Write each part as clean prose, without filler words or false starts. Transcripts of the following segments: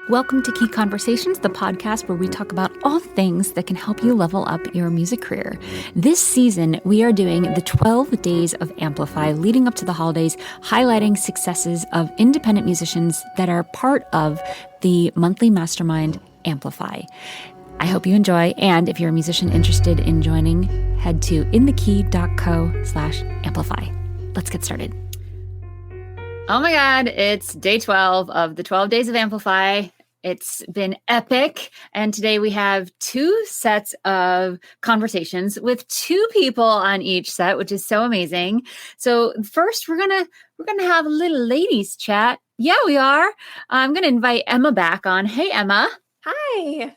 Welcome to Key Conversations, the podcast where we talk about all things that can help you level up your music career. This season, we are doing the 12 days of Amplify leading up to the holidays, highlighting successes of independent musicians that are part of the monthly mastermind Amplify. I hope you enjoy, and if you're a musician interested in joining, head to inthekey.co/amplify. Let's get started. Oh my God, it's day 12 of the 12 days of Amplify. It's been epic. And today we have two sets of conversations with two people on each set, which is so amazing. So first we're gonna have a little ladies chat. Yeah, we are. I'm gonna invite Emma back on. Hey, Emma. Hi.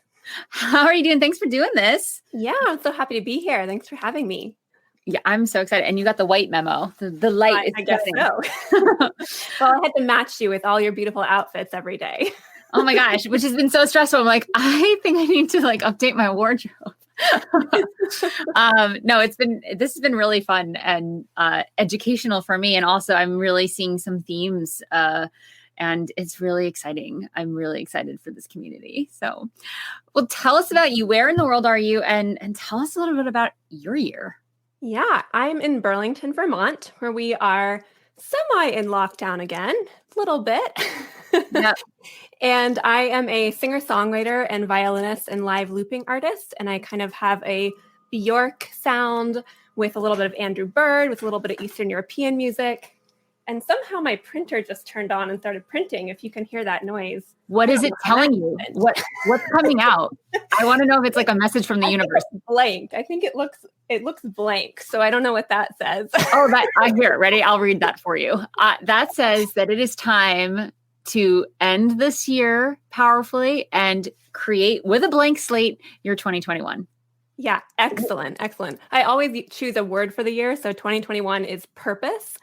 How are you doing? Thanks for doing this. Yeah, I'm so happy to be here. Thanks for having me. Yeah, I'm so excited. And you got the white memo. The light. I guess so. Well, I had to match you with all your beautiful outfits every day. Oh my gosh, which has been so stressful. I'm like, I think I need to update my wardrobe. No, this has been really fun and educational for me. And also I'm really seeing some themes and it's really exciting. I'm really excited for this community. So, well, tell us about you. Where in the world are you? And tell us a little bit about your year. Yeah, I'm in Burlington, Vermont, where we are semi in lockdown again, a little bit. Yep. And I am a singer-songwriter and violinist and live looping artist. And I kind of have a Bjork sound with a little bit of Andrew Bird, with a little bit of Eastern European music. And somehow my printer just turned on and started printing, if you can hear that noise. What is it telling you? What's coming out? I want to know if it's like a message from the universe. Blank. I think it looks blank. So I don't know what that says. Oh, I hear it. Ready? I'll read that for you. That says that it is time to end this year powerfully and create with a blank slate your 2021. Yeah, excellent. I always choose a word for the year. So 2021 is purpose.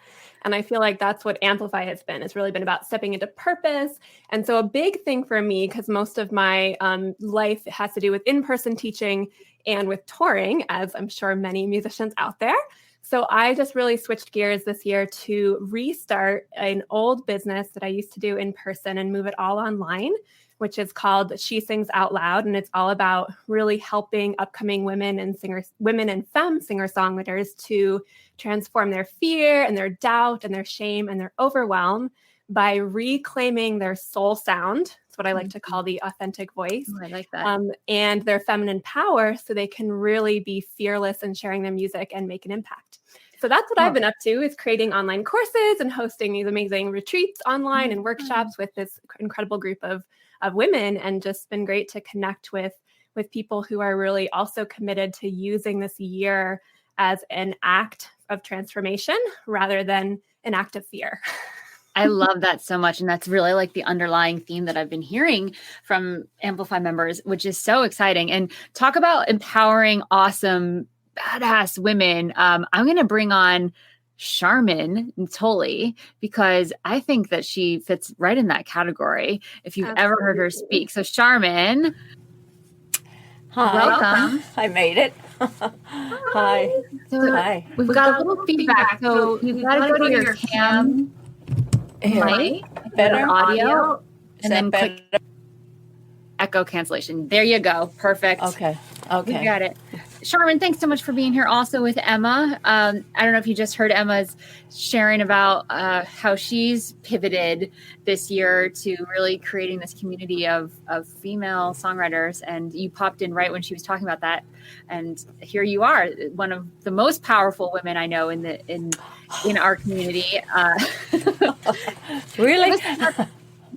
And I feel like that's what Amplify has been. It's really been about stepping into purpose. And so a big thing for me, because most of my life has to do with in-person teaching and with touring, as I'm sure many musicians out there. So I just really switched gears this year to restart an old business that I used to do in person and move it all online, which is called She Sings Out Loud. And it's all about really helping upcoming women and femme singer-songwriters to transform their fear and their doubt and their shame and their overwhelm by reclaiming their soul sound. That's what I like to call the authentic voice. Oh, I like that. And their feminine power, so they can really be fearless in sharing their music and make an impact. So that's what I've been up to, is creating online courses and hosting these amazing retreats online and workshops with this incredible group of women, and just been great to connect with people who are really also committed to using this year as an act of transformation rather than an act of fear. I love that so much. And that's really like the underlying theme that I've been hearing from Amplify members, which is so exciting. And talk about empowering awesome, badass women. I'm going to bring on Sharman totally, because I think that she fits right in that category if you've ever heard her speak. So Sharman, hi. Welcome. I made it. Hi. So Hi. We've got a little feedback. So you've got to go to your cam mic, Better audio, and then better? click echo cancellation. There you go. Perfect. Okay. You got it. Sharman, thanks so much for being here also with Emma. I don't know if you just heard Emma's sharing about how she's pivoted this year to really creating this community of female songwriters. And you popped in right when she was talking about that. And here you are, one of the most powerful women I know in our community. Really?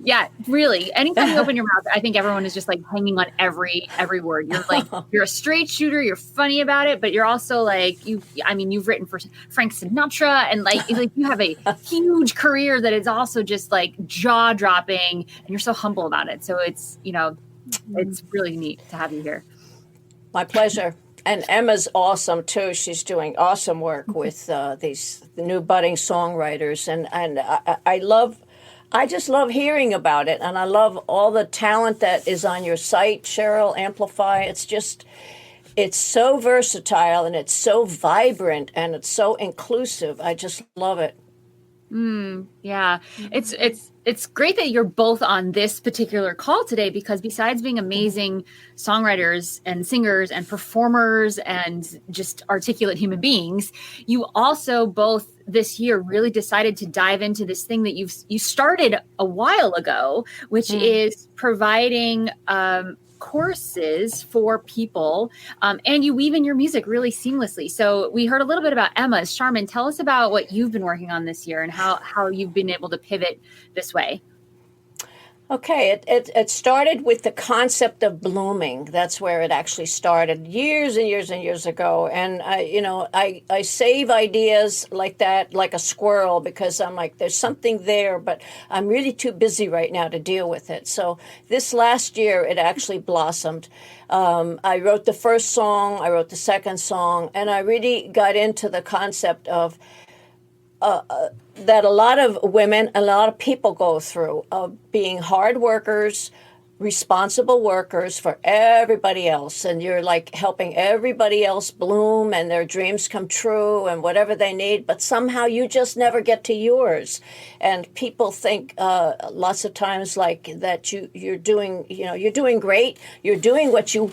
Yeah, really. Anytime you open your mouth, I think everyone is just like hanging on every word. You're like, you're a straight shooter. You're funny about it, but you're also like, you've written for Frank Sinatra, and like you have a huge career that is also just like jaw dropping, and you're so humble about it. So it's, it's really neat to have you here. My pleasure. And Emma's awesome too. She's doing awesome work with these new budding songwriters, and I just love hearing about it, and I love all the talent that is on your site, Cheryl, Amplify. It's so versatile, and it's so vibrant, and it's so inclusive. I just love it. Yeah, it's great that you're both on this particular call today, because besides being amazing songwriters and singers and performers and just articulate human beings, you also both this year really decided to dive into this thing that you started a while ago, which is providing courses for people, and you weave in your music really seamlessly. So we heard a little bit about Emma. Sharman, tell us about what you've been working on this year and how you've been able to pivot this way. Okay, it started with the concept of blooming. That's where it actually started years and years and years ago. And I save ideas like that, like a squirrel, because I'm like, there's something there, but I'm really too busy right now to deal with it. So this last year, it actually blossomed. I wrote the first song, I wrote the second song, and I really got into the concept of that a lot of women, a lot of people go through of being hard workers, responsible workers for everybody else. And you're like helping everybody else bloom and their dreams come true and whatever they need. But somehow you just never get to yours. And people think lots of times like that you're doing great. You're doing what you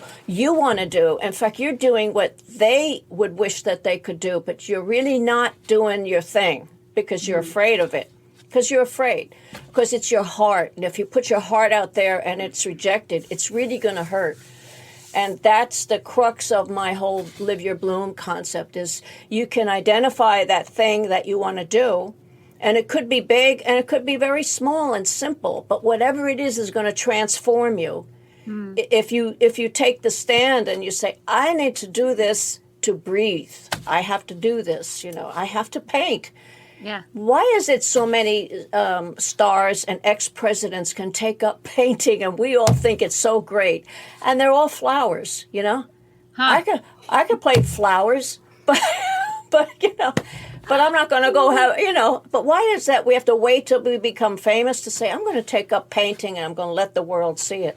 want to do. In fact, you're doing what they would wish that they could do, but you're really not doing your thing because you're afraid of it. Because you're afraid, because it's your heart. And if you put your heart out there and it's rejected, it's really going to hurt. And that's the crux of my whole Live Your Bloom concept is you can identify that thing that you want to do. And it could be big and it could be very small and simple. But whatever it is going to transform you. If you take the stand and you say, I need to do this to breathe. I have to do this. I have to paint. Yeah. Why is it so many stars and ex-presidents can take up painting and we all think it's so great? And they're all flowers, Huh. I could paint flowers, but but I'm not going to go have, but why is that we have to wait till we become famous to say, I'm going to take up painting and I'm going to let the world see it?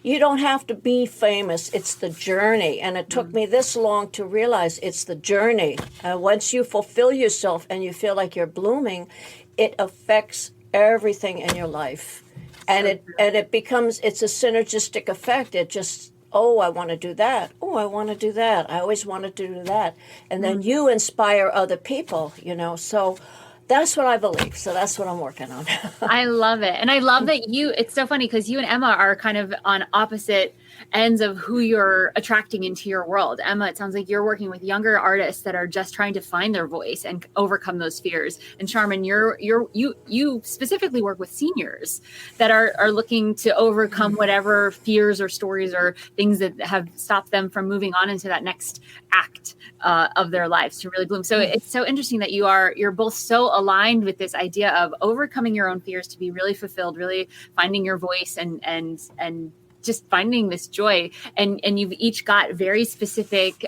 You don't have to be famous. It's the journey. And it took me this long to realize it's the journey. Once you fulfill yourself and you feel like you're blooming, it affects everything in your life. And it becomes, it's a synergistic effect. It just, I want to do that. Oh, I want to do that. I always wanted to do that. And then you inspire other people, So that's what I believe. So that's what I'm working on. I love it. And I love that it's so funny because you and Emma are kind of on opposite ends of who you're attracting into your world. Emma, it sounds like you're working with younger artists that are just trying to find their voice and overcome those fears. And Sharman, you specifically work with seniors that are looking to overcome whatever fears or stories or things that have stopped them from moving on into that next act of their lives to really bloom. So it's so interesting that you're both so aligned with this idea of overcoming your own fears to be really fulfilled, really finding your voice and just finding this joy. And you've each got very specific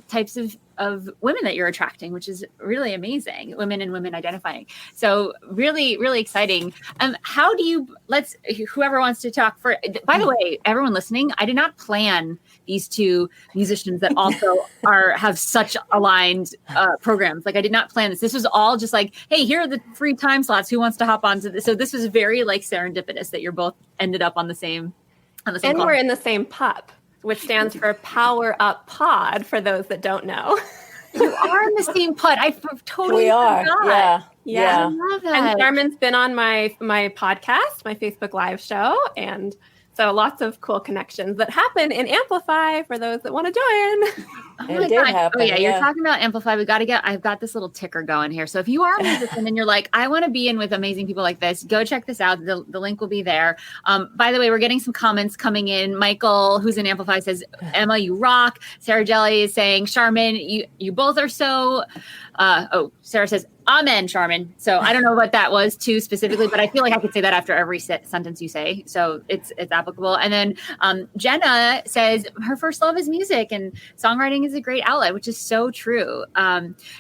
types of women that you're attracting, which is really amazing. Women and women identifying. So really, really exciting. How do you, whoever wants to talk for, by the way, everyone listening, I did not plan these two musicians that also have such aligned programs. Like I did not plan this. This was all just like, hey, here are the free time slots. Who wants to hop onto this? So this was very like serendipitous that you're both ended up on the same and call. We're in the same PUP, which stands for Power Up Pod, for those that don't know. You are in the same pod. I totally forgot. Yeah. I love that. And Sharman's been on my podcast, my Facebook Live show, and so lots of cool connections that happen in Amplify for those that want to join. It did happen. Oh yeah, you're talking about Amplify. I've got this little ticker going here. So if you are a musician and you're like, I want to be in with amazing people like this, go check this out. The link will be there. By the way, we're getting some comments coming in. Michael, who's in Amplify, says, Emma, you rock. Sarah Jelly is saying, Sharman, you both are so Sarah says, Amen, Sharman. So I don't know what that was too specifically, but I feel like I could say that after every sentence you say. So it's applicable. And then Jenna says her first love is music and songwriting is a great outlet, which is so true.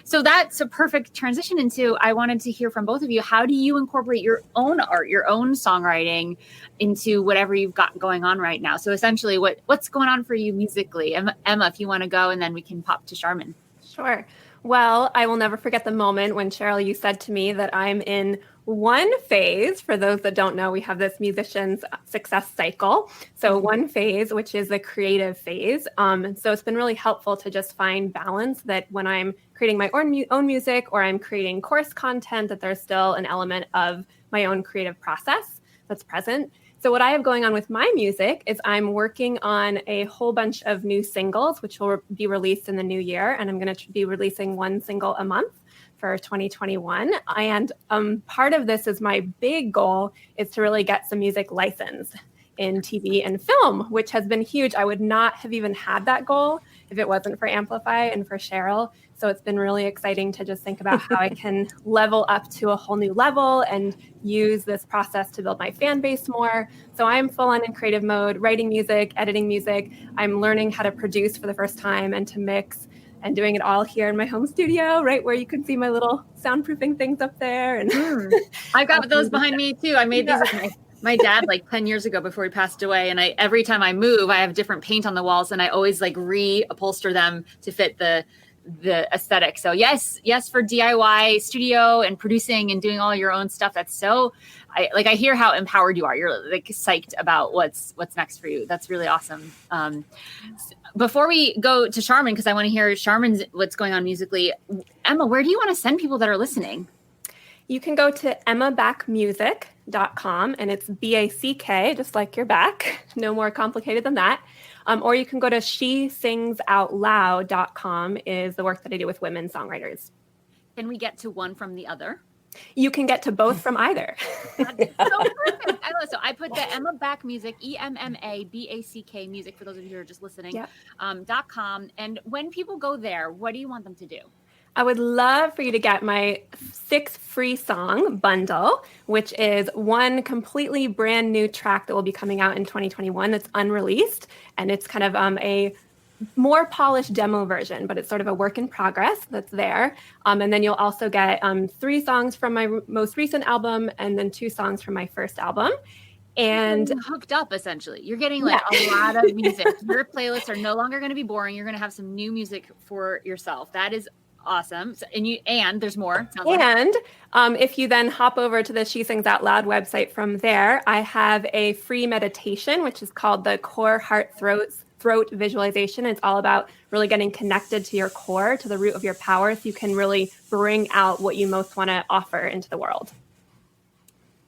So that's a perfect transition into, I wanted to hear from both of you. How do you incorporate your own art, your own songwriting into whatever you've got going on right now? So essentially what's going on for you musically? Emma, if you want to go, and then we can pop to Sharman. Sure. Well, I will never forget the moment when, Cheryl, you said to me that I'm in one phase. For those that don't know, we have this musician's success cycle. So one phase, which is the creative phase. And so it's been really helpful to just find balance, that when I'm creating my own music or I'm creating course content, that there's still an element of my own creative process that's present. So what I have going on with my music is I'm working on a whole bunch of new singles, which will be released in the new year. And I'm going to be releasing one single a month for 2021. And part of this is my big goal is to really get some music licensed in TV and film, which has been huge. I would not have even had that goal if it wasn't for Amplify and for Cheryl. So it's been really exciting to just think about how I can level up to a whole new level and use this process to build my fan base more. So I'm full on in creative mode, writing music, editing music. I'm learning how to produce for the first time and to mix, and doing it all here in my home studio, right where you can see my little soundproofing things up there. And I've got those behind me too. I made these with my dad like 10 years ago before he passed away. And every time I move, I have different paint on the walls, and I always like reupholster them to fit the aesthetic. So yes for DIY studio and producing and doing all your own stuff. That's so I hear how empowered you are. You're like psyched about what's next for you. That's really awesome. Before we go to Sharman, because I want to hear Sharman's what's going on musically, Emma, where do you want to send people that are listening? You can go to emmabackmusic.com, and it's BACK, just like your back. No more complicated than that. Or you can go to shesingsoutloud.com, is the work that I do with women songwriters. Can we get to one from the other? You can get to both from either. That's so perfect. I love it. So I put the Emma Back Music, EMMABACK music, for those of you who are just listening, .com. And when people go there, what do you want them to do? I would love for you to get my 6 free song bundle, which is one completely brand new track that will be coming out in 2021 that's unreleased. And it's kind of a more polished demo version, but it's sort of a work in progress that's there. And then you'll also get 3 songs from my most recent album, and then 2 songs from my first album. And hooked up, essentially. You're getting like a lot of music. Your playlists are no longer going to be boring. You're going to have some new music for yourself. That is awesome. So, and there's more. And if you then hop over to the She Sings Out Loud website from there, I have a free meditation, which is called the Core Heart Throat Visualization. It's all about really getting connected to your core, to the root of your power, so you can really bring out what you most want to offer into the world.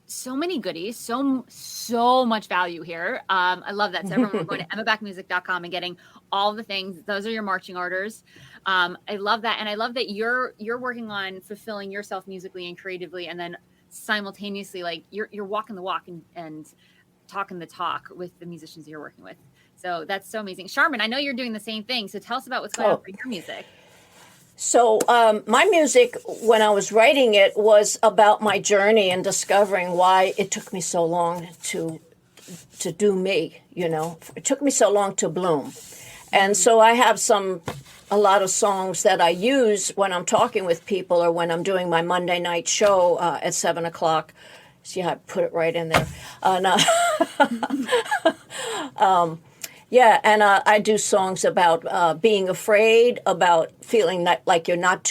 So many goodies, so much value here. I love that. So everyone, we're going to emmabackmusic.com and getting all the things. Those are your marching orders. I love that. And I love that you're working on fulfilling yourself musically and creatively, and then simultaneously, like you're walking the walk and talking the talk with the musicians you're working with. So that's so amazing. Sharman, I know you're doing the same thing. So tell us about what's going on for your music. So my music, when I was writing it, was about my journey and discovering why it took me so long to do me, It took me so long to bloom. And so I have a lot of songs that I use when I'm talking with people or when I'm doing my Monday night show at 7 o'clock. See how I put it right in there. I do songs about being afraid, about feeling like you're not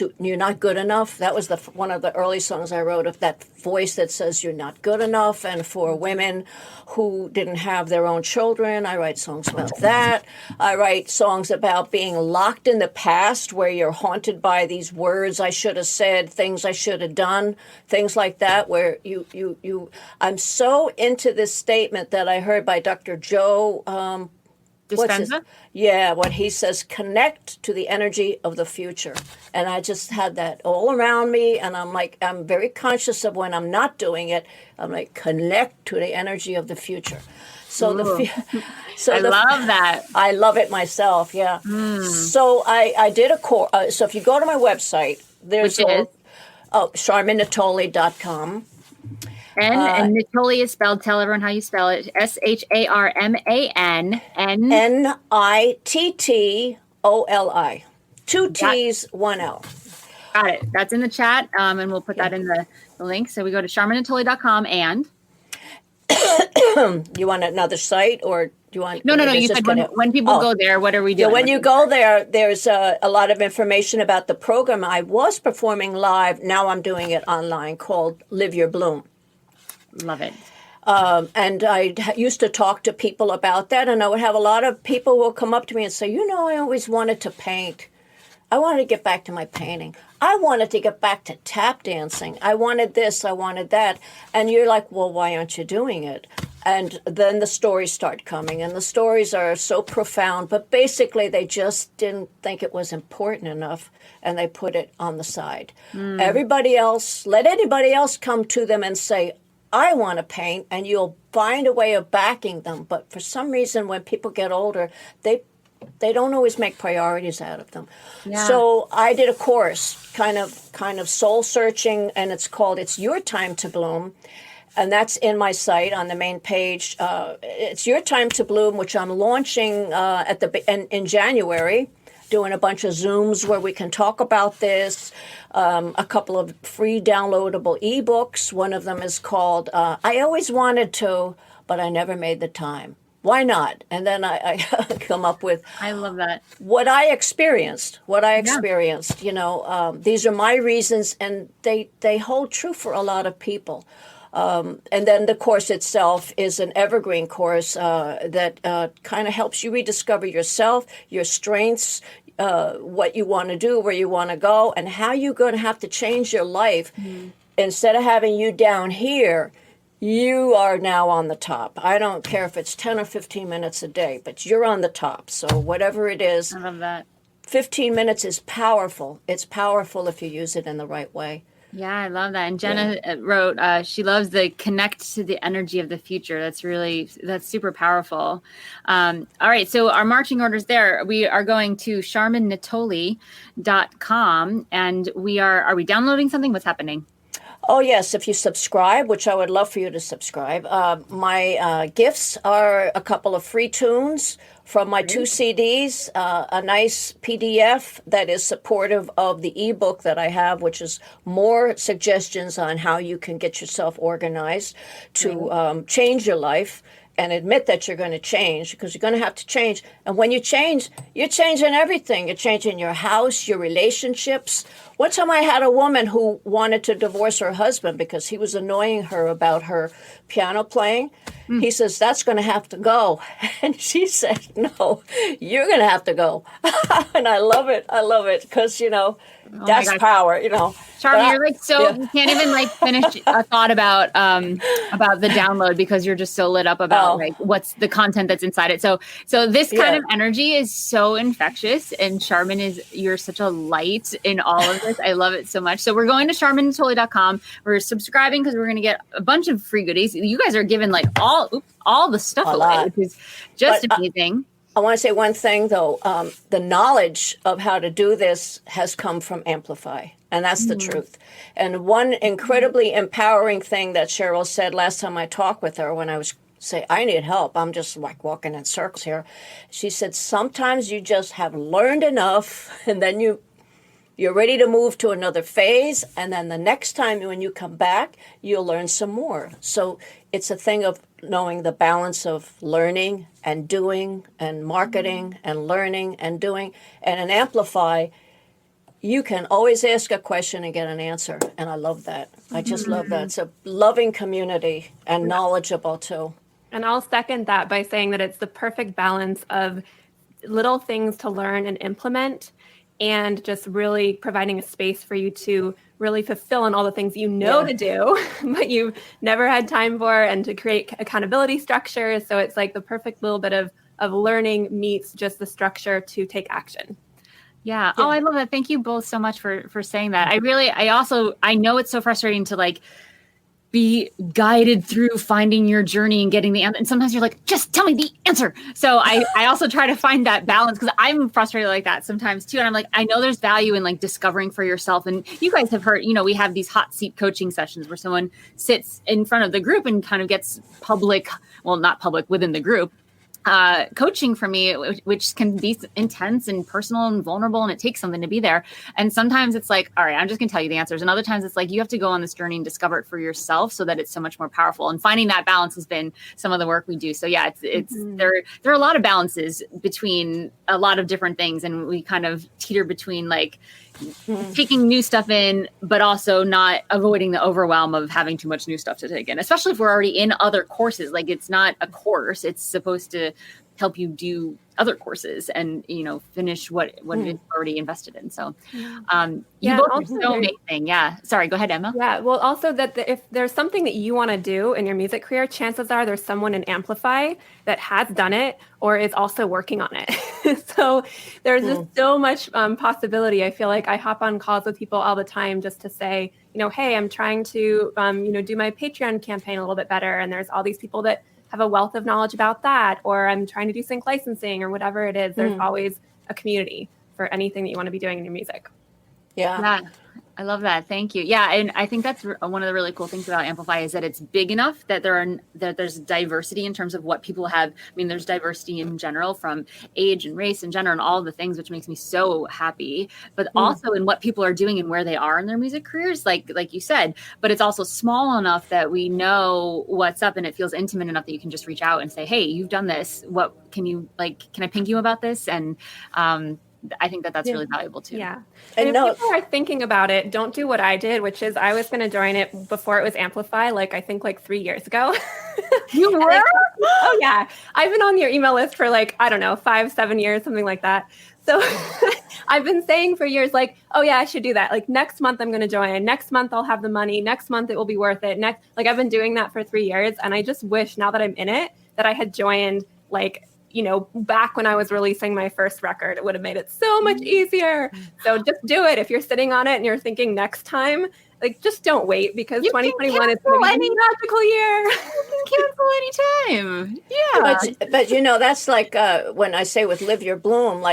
good enough. That was one of the early songs I wrote, of that voice that says you're not good enough. And for women who didn't have their own children, I write songs about that. I write songs about being locked in the past, where you're haunted by these words I should have said, things I should have done, things like that, where I'm so into this statement that I heard by Dr. Joe Dispenza? What he says, connect to the energy of the future. And I just had that all around me, and I'm very conscious of when I'm not doing it. I'm like, connect to the energy of the future. So love that. I love it myself, yeah. So I did a course. So if you go to my website, there's sharmannatoli.com. And Natoli is spelled, tell everyone how you spell it, SHARMAN. NITTOLI. 2 T's, 1 L. Got it. That's in the chat, and we'll put that in the link. So we go to sharmannatoli.com, and... You want another site, or Do you want? No. this You is said gonna- when people go there, what are we doing? Yeah, when you go there, there's a lot of information about the program. I was performing live. Now I'm doing it online, called Live Your Bloom. Love it. And I used to talk to people about that, and I would have a lot of people who will come up to me and say, I always wanted to paint. I wanted to get back to my painting. I wanted to get back to tap dancing. I wanted this, I wanted that. And you're like, well, why aren't you doing it? And then the stories start coming, and the stories are so profound, but basically they just didn't think it was important enough, and they put it on the side. Everybody else, let anybody else come to them and say, I want to paint, and you'll find a way of backing them. But for some reason, when people get older, they don't always make priorities out of them. Yeah. So I did a course, kind of soul searching, and it's called "It's Your Time to Bloom," and that's in my site on the main page. It's Your Time to Bloom, which I'm launching in January. Doing a bunch of Zooms where we can talk about this, a couple of free downloadable ebooks. One of them is called I Always Wanted To, But I Never Made the Time. Why not? And then I come up with I love that. What I experienced. These are my reasons, and they hold true for a lot of people. And then the course itself is an evergreen course that kind of helps you rediscover yourself, your strengths, what you want to do, where you want to go, and how you're going to have to change your life. Instead of having you down here, you are now on the top. I don't care if it's 10 or 15 minutes a day, but you're on the top. So whatever it is, I love that. 15 minutes is powerful. It's powerful if you use it in the right way. Yeah, I love that. And Jenna wrote, she loves the connect to the energy of the future. That's super powerful. All right. So our marching orders there, we are going to sharmannatoli.com, and are we downloading something? What's happening? Oh, yes. If you subscribe, which I would love for you to subscribe, my gifts are a couple of free tunes from my 2 CDs, a nice PDF that is supportive of the ebook that I have, which is more suggestions on how you can get yourself organized to change your life. And admit that you're going to change, because you're going to have to change. And when you change, you're changing everything. You're changing your house, your relationships. One time I had a woman who wanted to divorce her husband because he was annoying her about her piano playing. He says, that's going to have to go. And she said, no, you're going to have to go. And I love it. Because, that's power, Sharman, you're you can't even finish a thought about the download, because you're just so lit up about what's the content that's inside it. So this kind of energy is so infectious, and Sharman you're such a light in all of this. I love it so much. So we're going to sharmannatoli.com. We're subscribing because we're going to get a bunch of free goodies. You guys are giving all the stuff away, which is just amazing. I want to say one thing, though. The knowledge of how to do this has come from Amplify, and that's the truth. And one incredibly empowering thing that Cheryl said last time I talked with her, when I was saying, I need help, I'm just walking in circles here. She said, sometimes you just have learned enough, and then you're ready to move to another phase, and then the next time when you come back, you'll learn some more. So it's a thing of knowing the balance of learning and doing and marketing and learning and doing. And in Amplify, you can always ask a question and get an answer. And I love that. I just love that. It's a loving community and knowledgeable too. And I'll second that by saying that it's the perfect balance of little things to learn and implement, and just really providing a space for you to really fulfill on all the things to do, but you've never had time for, and to create accountability structures. So it's the perfect little bit of learning meets just the structure to take action. Yeah. Oh, I love that. Thank you both so much for saying that. I know it's so frustrating to be guided through finding your journey and getting the answer. And sometimes you're like, just tell me the answer. So I also try to find that balance, because I'm frustrated like that sometimes too. And I'm like, I know there's value in discovering for yourself. And you guys have heard, we have these hot seat coaching sessions where someone sits in front of the group and kind of gets not public within the group, coaching for me, which can be intense and personal and vulnerable, and it takes something to be there. And sometimes it's like, all right, I'm just gonna tell you the answers. And other times it's like, you have to go on this journey and discover it for yourself so that it's so much more powerful. And finding that balance has been some of the work we do. So yeah, it's there are a lot of balances between a lot of different things. And we kind of teeter between like taking new stuff in, but also not avoiding the overwhelm of having too much new stuff to take in, especially if we're already in other courses. Like, it's not a course, it's supposed to help you do other courses and, you know, finish what it's already invested in. So you both are so amazing. Yeah. Sorry, go ahead, Emma. Yeah. Well, also that if there's something that you want to do in your music career, chances are there's someone in Amplify that has done it or is also working on it. So there's just so much possibility. I feel like I hop on calls with people all the time just to say, you know, hey, I'm trying to, you know, do my Patreon campaign a little bit better. And there's all these people that have a wealth of knowledge about that, or I'm trying to do sync licensing or whatever it is. There's always a community for anything that you want to be doing in your music. Yeah. I love that. Thank you. Yeah. And I think that's one of the really cool things about Amplify is that it's big enough that there's diversity in terms of what people have. I mean, there's diversity in general from age and race and gender and all the things, which makes me so happy, but also in what people are doing and where they are in their music careers, like you said, but it's also small enough that we know what's up and it feels intimate enough that you can just reach out and say, hey, you've done this. What can you can I ping you about this? And, I think that's really valuable too. Yeah. And if people are thinking about it, don't do what I did, which is I was going to join it before it was Amplify, I think 3 years ago. You were? Oh yeah. I've been on your email list for 5-7 years, something like that. So I've been saying for years, oh yeah, I should do that. Next month I'm going to join. Next month I'll have the money. Next month it will be worth it. I've been doing that for 3 years. And I just wish now that I'm in it, that I had joined back when I was releasing my first record. It would have made it so much easier. So just do it. If you're sitting on it and you're thinking next time, just don't wait, because 2021 is going to be a magical year. You can cancel anytime. Yeah. But that's when I say with Live Your Bloom,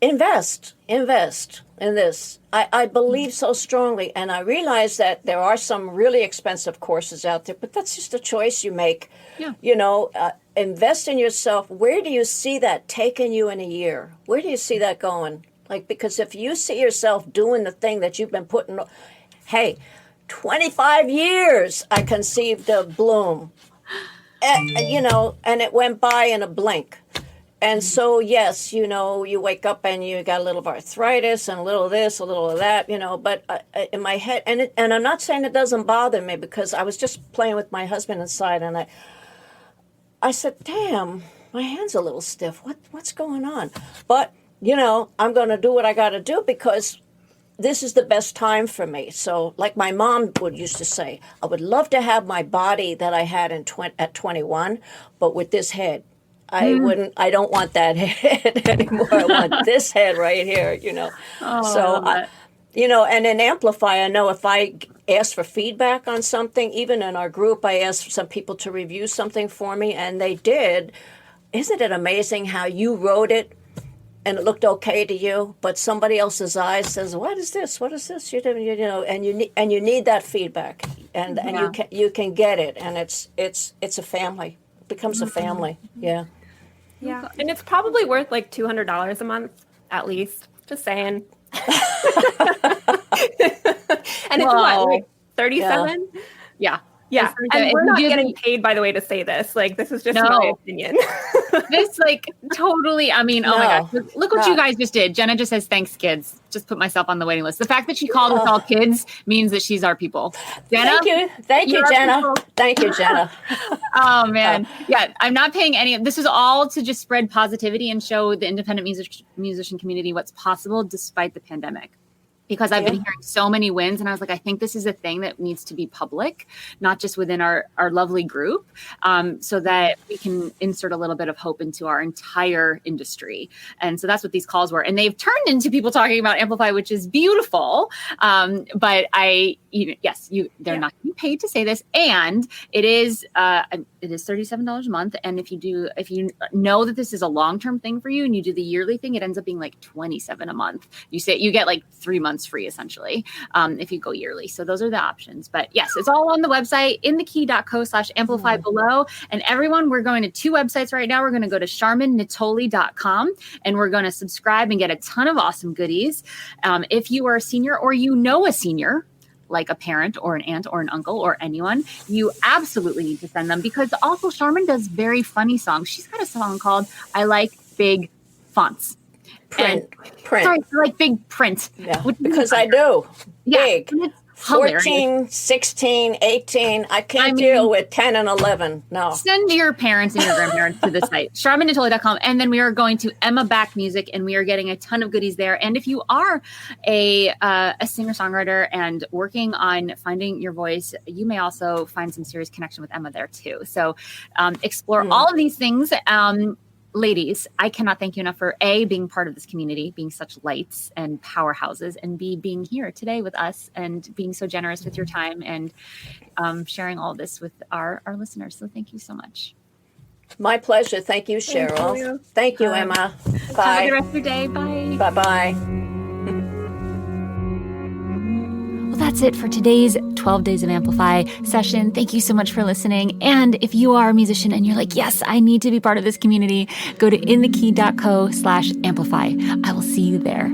invest in this. I believe so strongly. And I realize that there are some really expensive courses out there, but that's just a choice you make. Yeah. Invest in yourself. Where do you see that taking you in a year? Where do you see that going? Because if you see yourself doing the thing that you've been putting, hey, 25 years I conceived of Bloom, and it went by in a blink. And so, yes, you wake up and you got a little of arthritis and a little of this, a little of that, but in my head, and I'm not saying it doesn't bother me, because I was just playing with my husband inside, and I said, damn, my hand's a little stiff. What's going on? But, I'm going to do what I got to do, because this is the best time for me. So like my mom used to say, I would love to have my body that I had at 21, but with this head. I don't want that head anymore. I want this head right here, So, and in Amplify, I know if I ask for feedback on something, even in our group, I asked some people to review something for me, and they did. Isn't it amazing how you wrote it and it looked okay to you, but somebody else's eyes says, "What is this? What is this?" And you need that feedback, and you can get it, and it's a family. It becomes a family. Yeah. Yeah, and it's probably worth $200 a month at least. Just saying. And it's what, 37? Yeah. Yeah, and we're not getting paid, by the way, to say this. This is just my opinion. This, totally, I mean, oh my gosh. Look what you guys just did. Jenna just says, thanks, kids. Just put myself on the waiting list. The fact that she called us all kids means that she's our people. Jenna? Thank you, Jenna. Thank you, Jenna. Oh, man. Yeah, I'm not paying any. This is all to just spread positivity and show the independent musician community what's possible despite the pandemic. Because I've been hearing so many wins, and I was like, I think this is a thing that needs to be public, not just within our lovely group, so that we can insert a little bit of hope into our entire industry. And so that's what these calls were. And they've turned into people talking about Amplify, which is beautiful. But they're not getting paid to say this. And it is, It is $37 a month. And if you know that this is a long-term thing for you and you do the yearly thing, it ends up being like $27 a month. You get like 3 months free essentially if you go yearly. So those are the options. But yes, it's all on the website, inthekey.co/amplify below. And everyone, we're going to 2 websites right now. We're going to go to sharmannatoli.com and we're going to subscribe and get a ton of awesome goodies. If you are a senior or you know a senior, like a parent or an aunt or an uncle or anyone, you absolutely need to send them, because also Sharman does very funny songs. She's got a song called I Like Big Fonts. Print. Sorry, I like big print. Yeah, because I do. Big. Yeah, 14, 16, 18. I can't deal with 10 and 11. No. Send your parents and your grandparents to the site, sharmannatoli.com. And then we are going to Emma Back Music, and we are getting a ton of goodies there. And if you are a singer-songwriter and working on finding your voice, you may also find some serious connection with Emma there too. So explore all of these things. Ladies, I cannot thank you enough for A, being part of this community, being such lights and powerhouses, and B, being here today with us and being so generous with your time and sharing all this with our listeners. So thank you so much. My pleasure. Thank you, Cheryl. Thank you, Emma. Bye. Have a good rest of your day. Bye. Bye-bye. Well, that's it for today's 12 Days of Amplify session. Thank you so much for listening. And if you are a musician and you're like, yes, I need to be part of this community, go to inthekey.co/amplify. I will see you there.